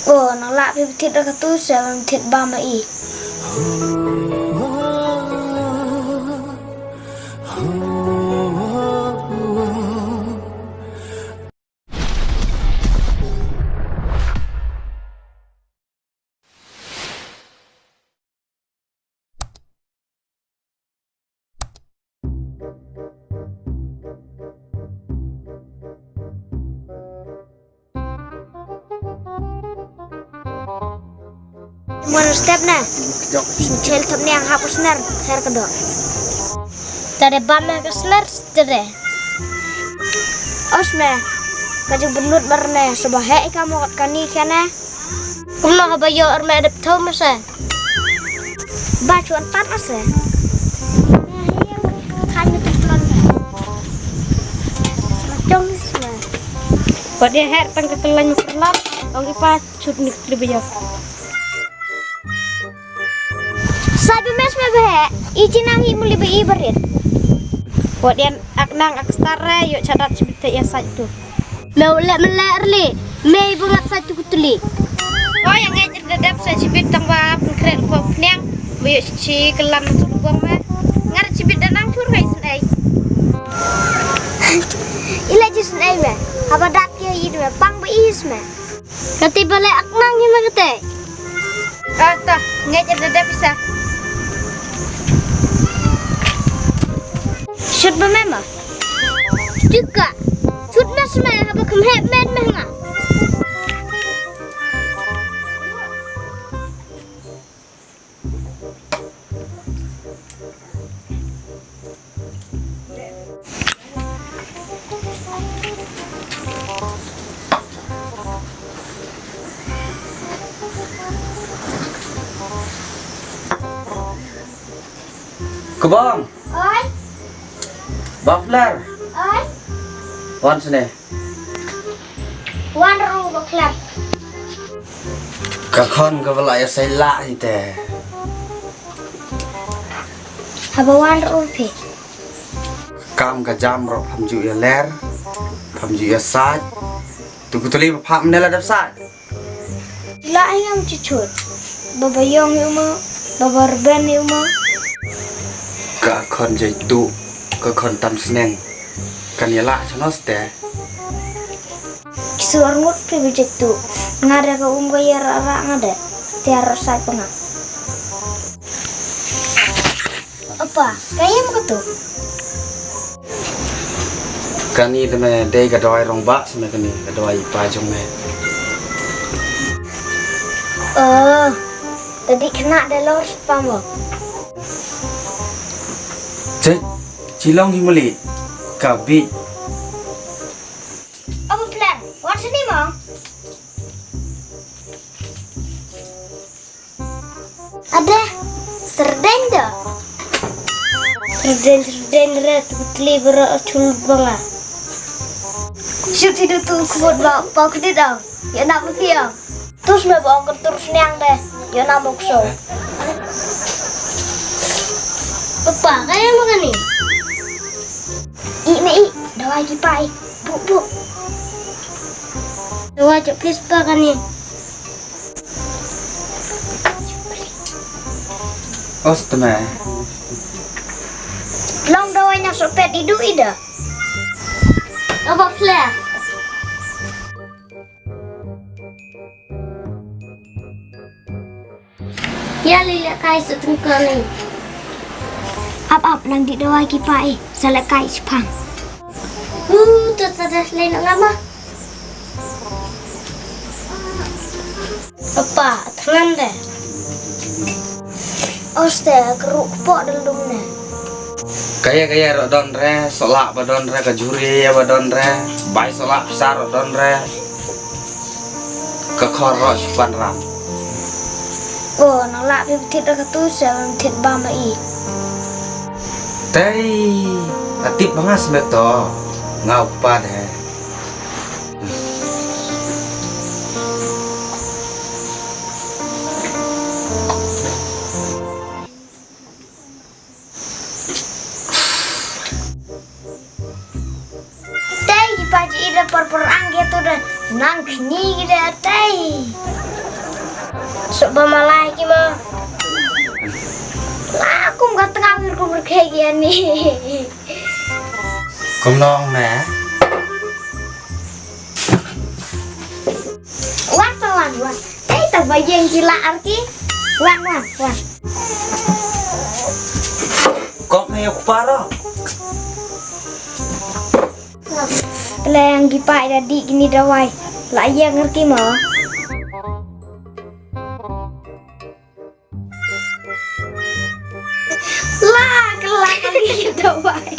Oh, nolak pipit dah tu saya pipit bama i. Mana step na? Cel thap ni ang hapus nar her kedok. Tade bama ke snar tade. Osme. Kaju benut barne sebahe kamu kat kani kana. Kulo habayo arme adep thau masa. Ba chuan pat ase. Khanyu tulan. Macam semua. Pada her tang ketelan perlap, orang ipa cut nik lebih Sabi mes me behe, ijinang hi muli be ibarit. Buat dia aknang akstara yuk cadat sebita ya satu. Mau lek melek li, me bungat satu kutuli. Oh yang ngajar dadap saya cibit tambah pengkret kok pniang, buyuk ci kelam buang me. Ngar cibit danang cur kai senai. Ila ji senai me. Apa dak ya idu me pang be is me. Kati bale aknang hi me kate. Tah, ngajar dadap bisa. Shoot ba mema? Juga. Shoot mas me apa kem het men menga. Kebang. Oi. Buffler. Oi. Wan sini. Wan ru baklap. Kakon kebala ya saya lah ite. Haba wan ru pe. Kam ka jam ro phamju ya ler. Phamju ya sat. Tu kutuli pham ne la dap sat. La ayam cucut. Baba yong yuma, baba rben yuma. Kakon jai tu. Kakon tam seneng. Kan ya lah chanos te. Suar ngut pe bijak tu. Ngada ka gaya rara ngada. Tiar sat pengak. Apa? Kayam ka tu. Kani te me dei ka doi rong ba sme kani ka doi pa jong me. Tadi kena ada lor spamo. Cek cilong himali kabi. Apa plan? Wan sini mong? Ada serdeng dah. Serdeng red putli beracun banga. Shoot hidup tu kubut bau kedit dah. Ya nak berfiang. Terus me bau terus niang deh. Ya nak bokso. Apa kaya makan ni? Dawa lagi pai. Buk. Dawa cak please pakan ni. Os te me. Long dawanya sopet hidup ida. Apa flare? Ya lihat kai setengah ni. Ap nang di dawa lagi pai. Salah kai sepang. Tu ada lain ngama. Apa? Tangan deh. Oste keruk pok dalam ni. Kaya rodon re, solak badon re, kajuri ya badon re, bai solak besar rodon re, kekorok pan ram. Oh, nolak pipit dah tu saya pipit bama i. Tei, atip bangas beto, ngau pa deh. Paji ida per angge tu dah nang kini gida tei. Sok pamalai ki mah. Lah aku enggak tengah ku berkayak gini. Kom nong nè. Wan. Eh tak bayang gila arki. Wan. Kok me aku parah. Lah yang gipai tadi gini dawai. Lah iya ngerti mah. Lah kelak lagi dawai.